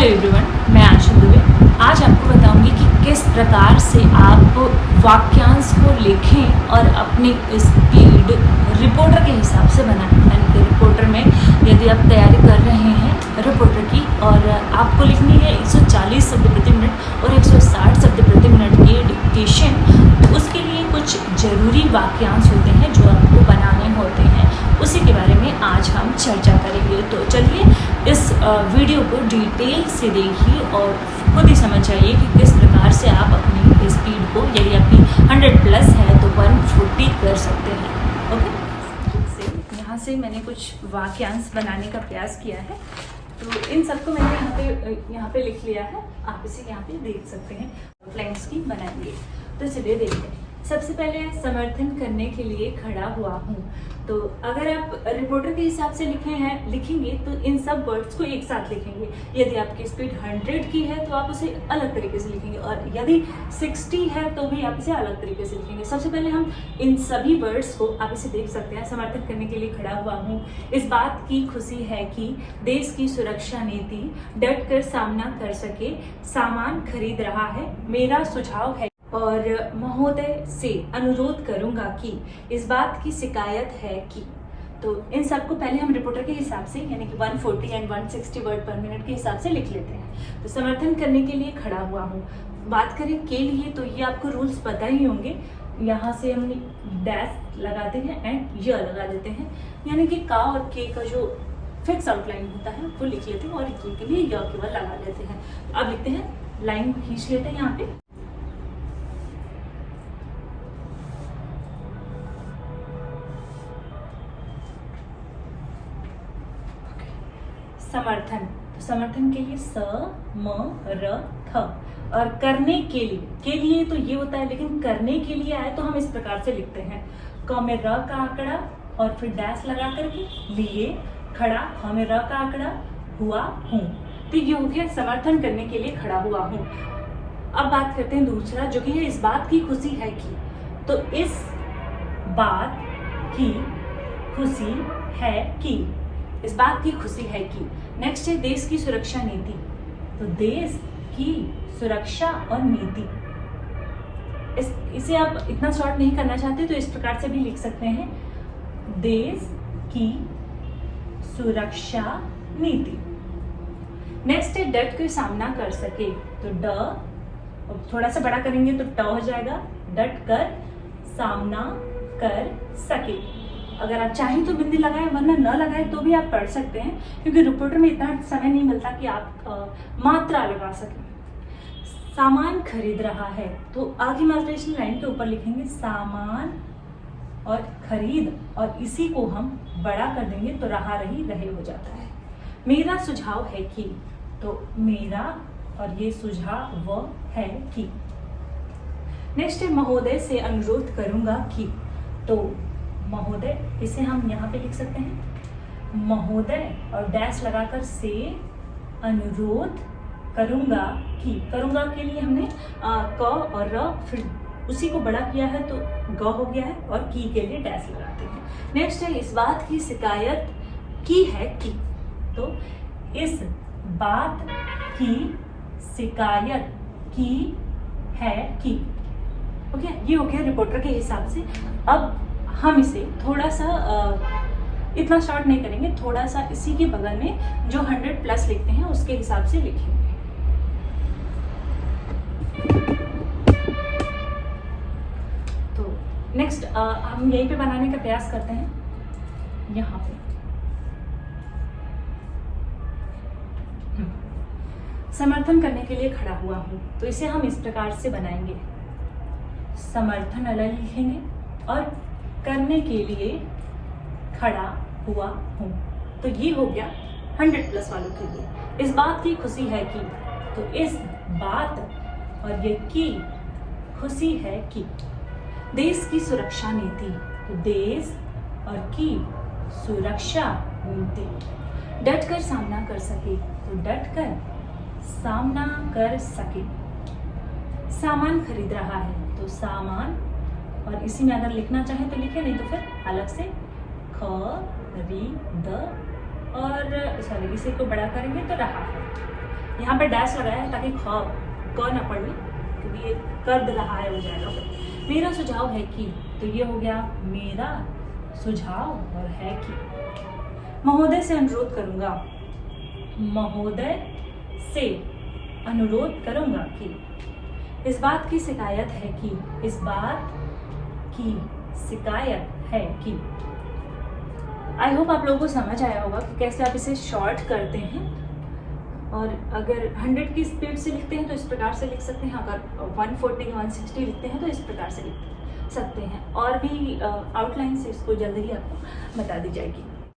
Everyone, मैं आशा दुबे। आज आपको बताऊंगी कि किस प्रकार से आप वाक्यांश को लिखें और अपनी स्पीड रिपोर्टर के हिसाब से बनाएं। यानी कि रिपोर्टर में यदि आप तैयारी कर रहे हैं रिपोर्टर की और आपको लिखनी है 140 शब्द प्रति मिनट और 160 शब्द प्रति मिनट की डिक्टेशन, तो उसके लिए कुछ ज़रूरी वाक्यांश होते हैं जो आपको बनाने होते हैं। उसी के बारे में आज हम चर्चा करेंगे। तो चलिए इस वीडियो को डिटेल से देखिए और खुद ही समझ जाइए कि किस प्रकार से आप अपनी स्पीड को, यदि आपकी 100 प्लस है तो 140 कर सकते हैं। ओके, यहाँ से मैंने कुछ वाक्यांश बनाने का प्रयास किया है, तो इन सबको मैंने यहाँ पे लिख लिया है। आप इसे यहाँ पे देख सकते हैं। आउटलाइंस की बनाएंगे, तो चलिए देखते हैं। सबसे पहले समर्थन करने के लिए खड़ा हुआ हूँ। तो अगर आप रिपोर्टर के हिसाब से लिखेंगे तो इन सब वर्ड्स को एक साथ लिखेंगे। यदि आपकी स्पीड 100 की है तो आप उसे अलग तरीके से लिखेंगे, और यदि 60 है तो भी आप इसे अलग तरीके से लिखेंगे। सबसे पहले हम इन सभी वर्ड्स को, आप इसे देख सकते हैं। समर्थन करने के लिए खड़ा हुआ हूँ। इस बात की खुशी है कि देश की सुरक्षा नीति डट कर सामना कर सके। सामान खरीद रहा है, मेरा सुझाव है और महोदय से अनुरोध करूंगा कि इस बात की शिकायत है कि। तो इन सबको पहले हम रिपोर्टर के हिसाब से, यानी कि 140 एंड 160 वर्ड पर मिनट के हिसाब से लिख लेते हैं। तो समर्थन करने के लिए खड़ा हुआ हूँ। बात करें के लिए, तो ये आपको रूल्स पता ही होंगे। यहाँ से हम डैश लगाते हैं एंड य लगा देते हैं, यानी कि का और के का जो फिक्स आउटलाइन होता है वो लिख लेते हैं, और ये के लिए य केवल लगा लेते हैं। अब लिखते हैं, लाइन खींच लेते हैं यहाँ पे। समर्थन, तो समर्थन के लिए स म र थ, और करने के लिए तो ये होता है, लेकिन करने के लिए आए तो हम इस प्रकार से लिखते हैं। क में र का आंकड़ा और फिर डैश लगा करके लिए, खड़ा, ख में र का आंकड़ा, हुआ हूँ। तो ये हो गया समर्थन करने के लिए खड़ा हुआ हूँ। अब बात करते हैं दूसरा, जो कि है इस बात की खुशी है कि। तो इस बात की खुशी है कि, इस बात की खुशी है कि। नेक्स्ट है देश की सुरक्षा नीति। तो देश की सुरक्षा और नीति, इसे आप इतना शॉर्ट नहीं करना चाहते तो इस प्रकार से भी लिख सकते हैं, देश की सुरक्षा नीति। नेक्स्ट है डट कर सामना कर सके। तो ड थोड़ा सा बड़ा करेंगे तो ट हो जाएगा। डट कर सामना कर सके। अगर आप चाहें तो बिंदी लगाएं, वरना न लगाएं तो भी आप पढ़ सकते हैं, क्योंकि रिपोर्टर में इतना समय नहीं मिलता कि आप मात्रा लगा सकें। सामान खरीद रहा है, तो आगे मार्केशन लाइन के ऊपर लिखेंगे सामान और खरीद, और इसी को हम बड़ा कर देंगे तो रहा रही रहे हो जाता है। मेरा सुझाव है कि, तो मेरा और ये सुझाव है कि। नेक्स्ट है महोदय से अनुरोध करूंगा कि। तो महोदय, इसे हम यहाँ पे लिख सकते हैं, महोदय और डैश लगाकर से अनुरोध करूंगा कि। करूंगा के लिए हमने क और र, फिर उसी को बड़ा किया है तो ग हो गया है, और की के लिए डैश लगाते हैं। नेक्स्ट है इस बात की शिकायत की है कि। तो इस बात की शिकायत की है कि। ओके, ये हो गया रिपोर्टर के हिसाब से। अब हम इसे थोड़ा सा इतना शॉर्ट नहीं करेंगे, थोड़ा सा इसी के बगल में जो 100 प्लस लिखते हैं उसके हिसाब से लिखेंगे। तो नेक्स्ट हम यहीं पे बनाने का प्रयास करते हैं। यहाँ पे समर्थन करने के लिए खड़ा हुआ हूँ, तो इसे हम इस प्रकार से बनाएंगे। समर्थन अलग लिखेंगे और करने के लिए खड़ा हुआ हूँ, तो ये हो गया 100 प्लस वालों के लिए। इस बात की खुशी है कि, तो इस बात और ये की खुशी है कि। देश की सुरक्षा नीति, तो देश और की सुरक्षा नीति। डट कर सामना कर सके, तो डट कर सामना कर सके। सामान खरीद रहा है, तो सामान, और इसी में अगर लिखना चाहे तो लिखे, नहीं तो फिर अलग से खरीद, और सॉरी इसी को बड़ा करेंगे तो रहा है। यहाँ पे डैश लगाया है ताकि क ना पड़े, क्योंकि ये कर रहा है हो जाएगा फिर। मेरा सुझाव है कि, तो ये हो गया मेरा सुझाव और है कि। महोदय से अनुरोध करूंगा, महोदय से अनुरोध करूंगा कि इस बात की शिकायत है कि, इस बात की शिकायत है कि। आई होप आप लोगों को समझ आया होगा कि कैसे आप इसे शॉर्ट करते हैं। और अगर 100 की स्पीड से लिखते हैं तो इस प्रकार से लिख सकते हैं, अगर 140 160 लिखते हैं तो इस प्रकार से लिख सकते हैं। और भी आउटलाइन से इसको जल्द ही आपको बता दी जाएगी।